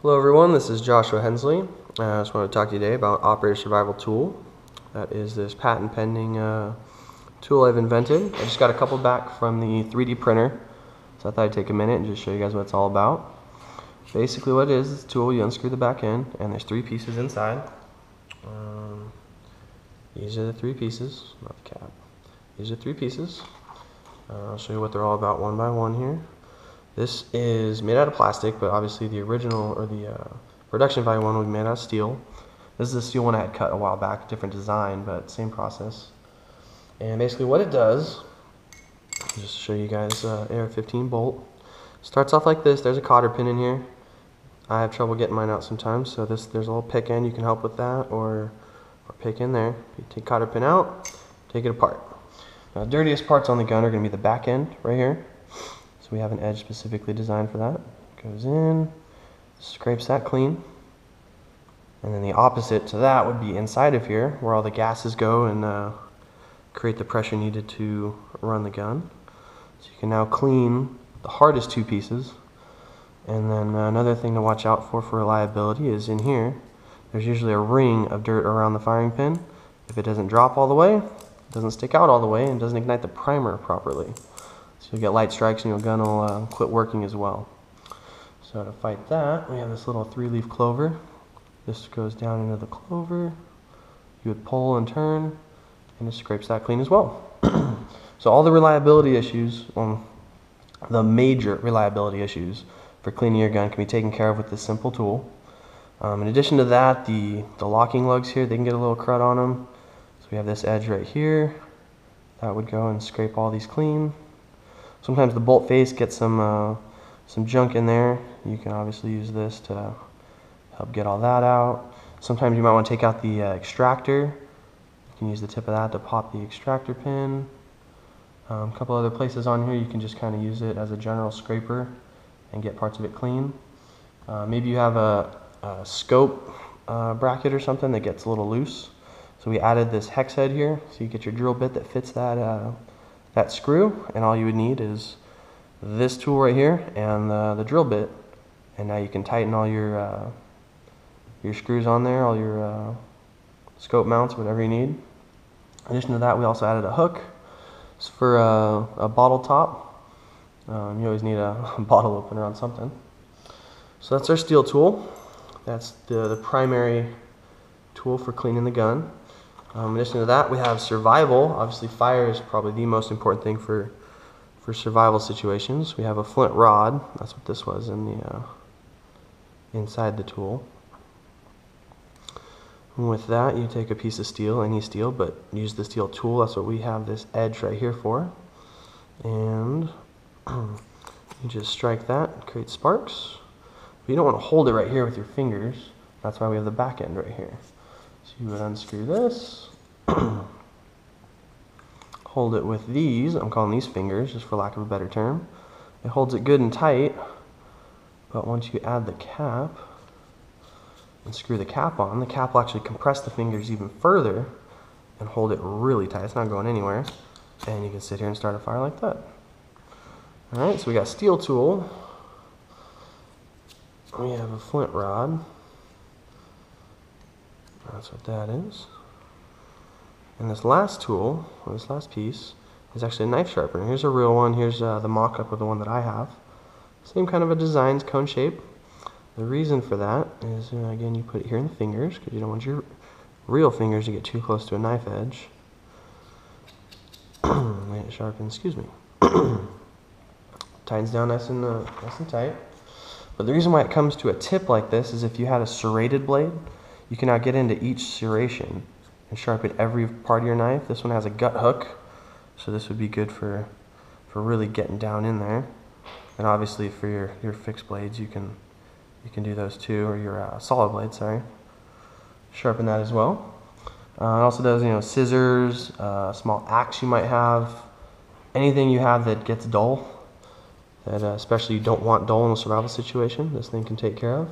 Hello everyone, this is Joshua Hensley. I just want to talk to you today about Operator Survival Tool. That is this patent pending tool I've invented. I just got a couple back from the 3D printer, so I thought I'd take a minute and just show you guys what it's all about. Basically what it is, it's a tool, you unscrew the back end and there's 3 pieces inside. These are the 3 pieces, not the cap. These are 3 pieces. I'll show you what they're all about one by one here. This is made out of plastic, but obviously the original, or the production value one, was made out of steel. This is the steel one I had cut a while back, different design, but same process. And basically what it does, just to show you guys, AR-15 bolt. Starts off like this. There's a cotter pin in here. I have trouble getting mine out sometimes, so there's a little pick end. You can help with that, or pick in there. You take cotter pin out, take it apart. Now, the dirtiest parts on the gun are going to be the back end right here. So we have an edge specifically designed for that. Goes in, scrapes that clean. And then the opposite to that would be inside of here, where all the gases go and create the pressure needed to run the gun. So you can now clean the hardest 2 pieces. And then another thing to watch out for reliability is in here, there's usually a ring of dirt around the firing pin. If it doesn't drop all the way, it doesn't stick out all the way, and doesn't ignite the primer properly. So you'll get light strikes and your gun will quit working as well. So to fight that, we have this little 3-leaf clover. This goes down into the clover. You would pull and turn, and it scrapes that clean as well. So all the reliability issues, the major reliability issues for cleaning your gun can be taken care of with this simple tool. In addition to that, the locking lugs here, they can get a little crud on them. So we have this edge right here. That would go and scrape all these clean. Sometimes the bolt face gets some junk in there. You can obviously use this to help get all that out. Sometimes you might want to take out the extractor. You can use the tip of that to pop the extractor pin. A couple other places on here you can just kind of use it as a general scraper and get parts of it clean. Maybe you have a scope bracket or something that gets a little loose. So we added this hex head here, so you get your drill bit that fits that screw, and all you would need is this tool right here and the drill bit, and now you can tighten all your screws on there, all your scope mounts, whatever you need. In addition to that, we also added a hook. It's for a bottle top. You always need a bottle opener on something. So that's our steel tool. That's the primary tool for cleaning the gun. In addition to that, we have survival. Obviously, fire is probably the most important thing for survival situations. We have a flint rod. That's what this was in the inside the tool. And with that, you take a piece of steel, any steel, but use the steel tool. That's what we have this edge right here for. And you just strike that, create sparks. But you don't want to hold it right here with your fingers. That's why we have the back end right here. So you would unscrew this, hold it with these, I'm calling these fingers just for lack of a better term. It holds it good and tight, but once you add the cap and screw the cap on, the cap will actually compress the fingers even further and hold it really tight. It's not going anywhere, and you can sit here and start a fire like that. Alright, so we got steel tool, we have a flint rod. That's what that is. And this last tool, or this last piece, is actually a knife sharpener. Here's a real one. Here's the mock-up of the one that I have. Same kind of a design, cone shape. The reason for that is, again, you put it here in the fingers, because you don't want your real fingers to get too close to a knife edge. Let it sharpen, excuse me. Tightens down nice and tight. But the reason why it comes to a tip like this is if you had a serrated blade, you can now get into each serration and sharpen every part of your knife. This one has a gut hook, so this would be good for really getting down in there. And obviously for your fixed blades, you can do those too, or your solid blades, sorry. Sharpen that as well. It also does, scissors, a small axe you might have, anything you have that gets dull, that especially you don't want dull in a survival situation, this thing can take care of.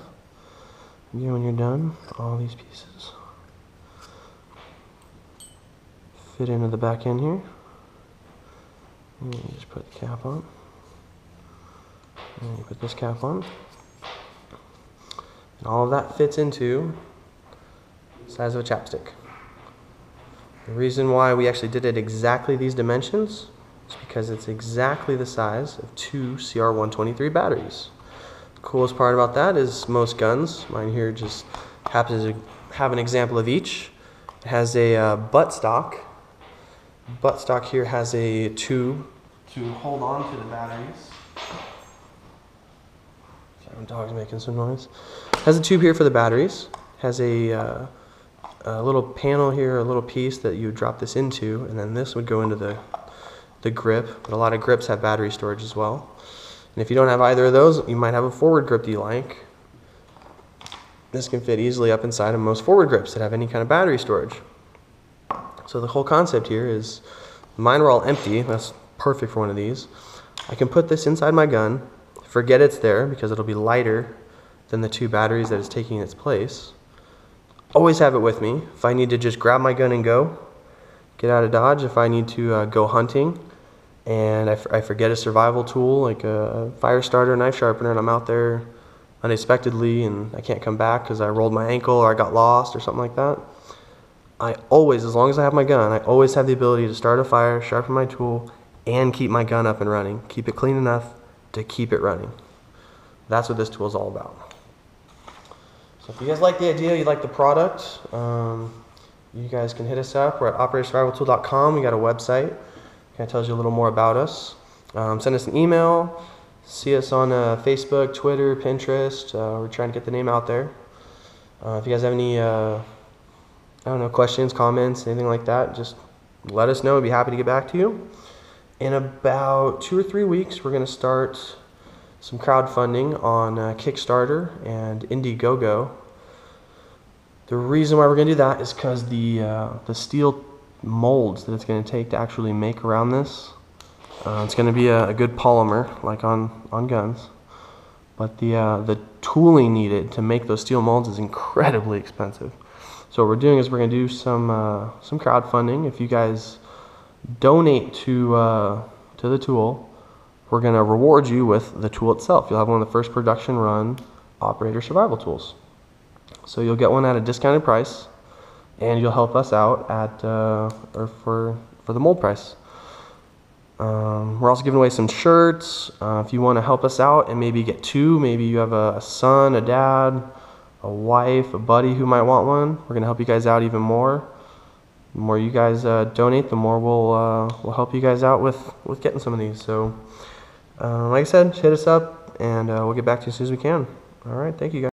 When you're done, all these pieces fit into the back end here. And you just put the cap on. And you put this cap on. And all of that fits into the size of a chapstick. The reason why we actually did it exactly these dimensions is because it's exactly the size of 2 CR123 batteries. The coolest part about that is most guns, mine here just happens to have an example of each. It has a buttstock. Buttstock here has a tube to hold on to the batteries. Sorry, my dog's making some noise. It has a tube here for the batteries. It has a little panel here, a little piece that you would drop this into, and then this would go into the grip. But a lot of grips have battery storage as well. And if you don't have either of those, you might have a forward grip that you like. This can fit easily up inside of most forward grips that have any kind of battery storage. So the whole concept here is, mine were all empty. That's perfect for one of these. I can put this inside my gun, forget it's there because it'll be lighter than the 2 batteries that it's taking its place. Always have it with me. If I need to just grab my gun and go, get out of Dodge. If I need to go hunting and I forget a survival tool like a fire starter, knife sharpener, and I'm out there unexpectedly and I can't come back because I rolled my ankle or I got lost or something like that, I always, as long as I have my gun, I always have the ability to start a fire, sharpen my tool, and keep my gun up and running. Keep it clean enough to keep it running. That's what this tool is all about. So if you guys like the idea, you like the product, you guys can hit us up. We're at operatorsurvivaltool.com. We got a website. Kind of tells you a little more about us. Send us an email. See us on Facebook, Twitter, Pinterest. We're trying to get the name out there. If you guys have any I don't know, questions, comments, anything like that, just let us know. We'd be happy to get back to you. In about 2 or 3 weeks, we're going to start some crowdfunding on Kickstarter and Indiegogo. The reason why we're going to do that is because the steel molds that it's going to take to actually make around this, it's going to be a good polymer, like on guns. But the tooling needed to make those steel molds is incredibly expensive. So what we're doing is we're going to do some crowdfunding. If you guys donate to the tool, we're going to reward you with the tool itself. You'll have one of the first production run operator survival tools. So you'll get one at a discounted price, and you'll help us out at or for the mold price. We're also giving away some shirts. If you want to help us out and maybe get 2, maybe you have a son, a dad, a wife, a buddy who might want one, we're going to help you guys out even more. The more you guys donate, the more we'll help you guys out with getting some of these. So like I said, hit us up and we'll get back to you as soon as we can. All right, thank you guys.